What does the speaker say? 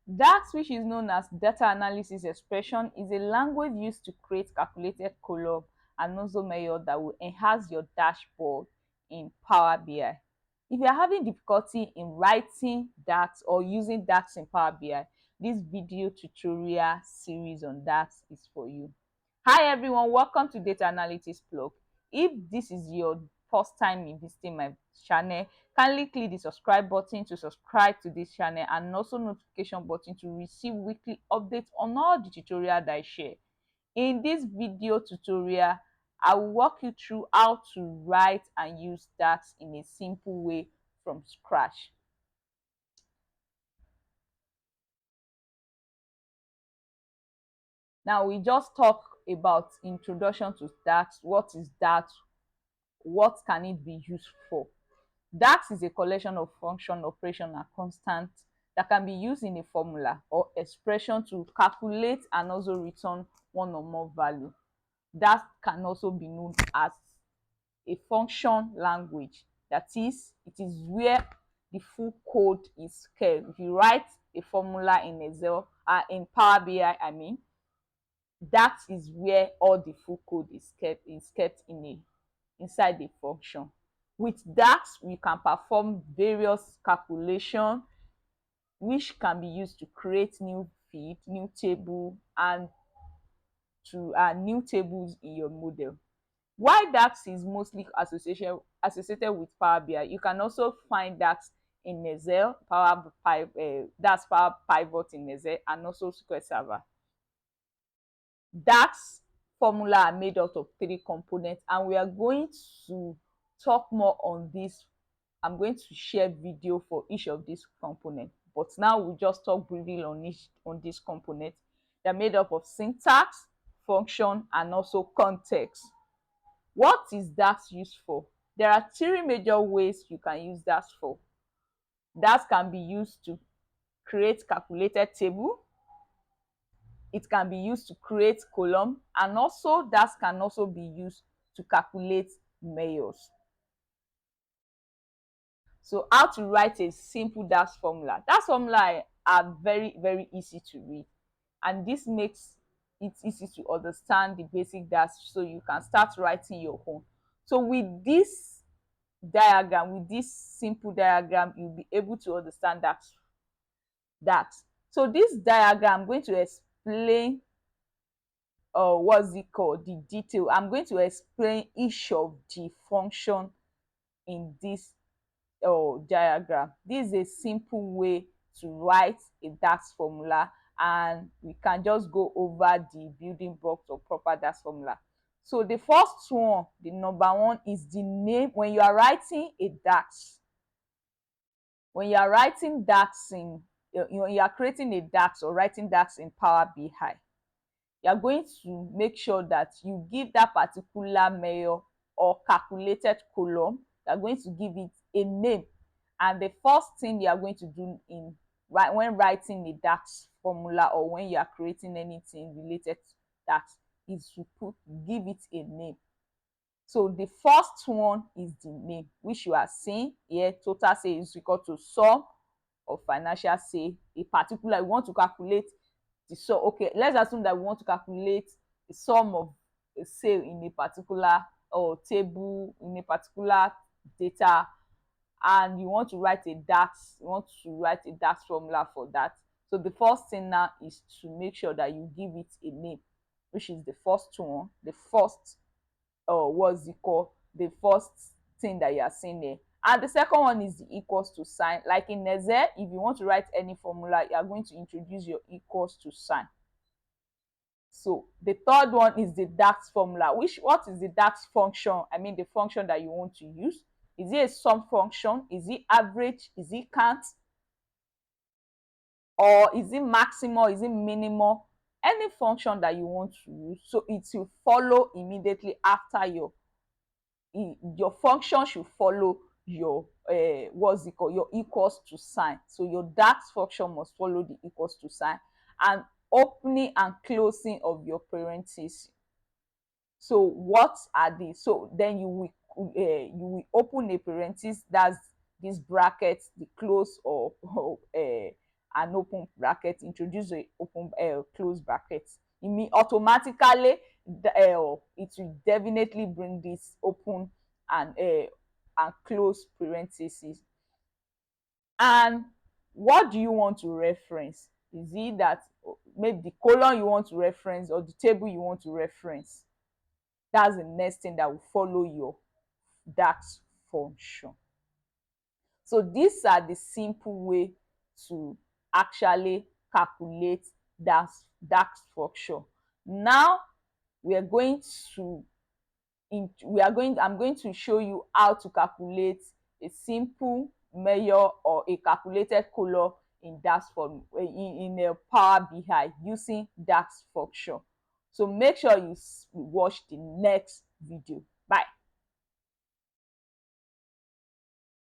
DAX, which is known as data analysis expression, is a language used to create calculated column and also measure that will enhance your dashboard in Power BI. If you are having difficulty in writing DAX or using DAX in Power BI, this video tutorial series on DAX is for you. Hi everyone, welcome to Data Analytics Blog. If this is your first time in visiting my channel, kindly click the subscribe button to subscribe to this channel and also notification button to receive weekly updates on all the tutorials that I share. In this video tutorial, I will walk you through how to write and use DAX in a simple way from scratch. Now we just talk about introduction to DAX. What is DAX? What can it be used for? DAX is a collection of function, operation, and constant that can be used in a formula or expression to calculate and also return one or more value. That can also be known as a function language. That is, it is where the full code is kept. If you write a formula in Excel, in Power BI, I mean, that is where all the full code is kept inside the function. With DAX, we can perform various calculations which can be used to create new feed, new table, and to add new tables in your model. While DAX is mostly associated with Power BI, you can also find DAX in Excel, that's Power Pivot in Excel, and also SQL Server. DAX formula are made out of 3 components, and we are going to talk more on this. I'm going to share video for each of these components, but now we just talk briefly on this component. They're made up of syntax, function, and also context. What is DAX used for? There are 3 major ways you can use DAX for. DAX can be used to create calculated table. It can be used to create column, and also DAX can also be used to calculate measures. So how to write a simple DAX formula? DAX formula are very easy to read, and this makes it easy to understand the basic DAX, so you can start writing your own. So with this diagram, with this simple diagram, you'll be able to understand that. So this diagram, I'm going to explain what's it called, the detail. I'm going to explain each of the function in this diagram. This is a simple way to write a DAX formula, and we can just go over the building blocks of proper DAX formula. So the first one, the number one, is the name. When you are writing a DAX, when you are writing DAX you are creating a DAX or writing DAX in Power BI, you are going to make sure that you give that particular measure or calculated column, you are going to give it a name. And the first thing you are going to do when writing a DAX formula, or when you are creating anything related to DAX, is to give it a name. So the first one is the name, which you are seeing here. Total sales is equal to sum of financial sale. A particular, we want to calculate the sum. Okay, let's assume that we want to calculate the sum of a sale in a particular table, in a particular data, and you want to write a DAX, formula for that. So the first thing now is to make sure that you give it a name, which is the first one, the first what's it called, the first thing that you are seeing there. And the second one is the equals to sign. Like in Excel, if you want to write any formula, you are going to introduce your equals to sign. So the third one is the DAX formula. What is the DAX function? I mean, the function that you want to use. Is it a sum function? Is it average? Is it count? Or is it maximal? Is it minimal? Any function that you want to use. So it will follow immediately after your function should follow your your equals to sign. So your DAX function must follow the equals to sign, and opening and closing of your parentheses. So what are these? So then you will open a parenthesis, that's this bracket, the close, or an open bracket, introduce a open close bracket, it mean automatically it will definitely bring this open and close parentheses. And what do you want to reference? Is it that maybe the column you want to reference or the table you want to reference? That's the next thing that will follow your DAX function. So these are the simple way to actually calculate DAX function. Now we are going to I'm going to show you how to calculate a simple measure or a calculated color in DAX form in a Power BI using DAX function. So make sure you watch the next video. Bye.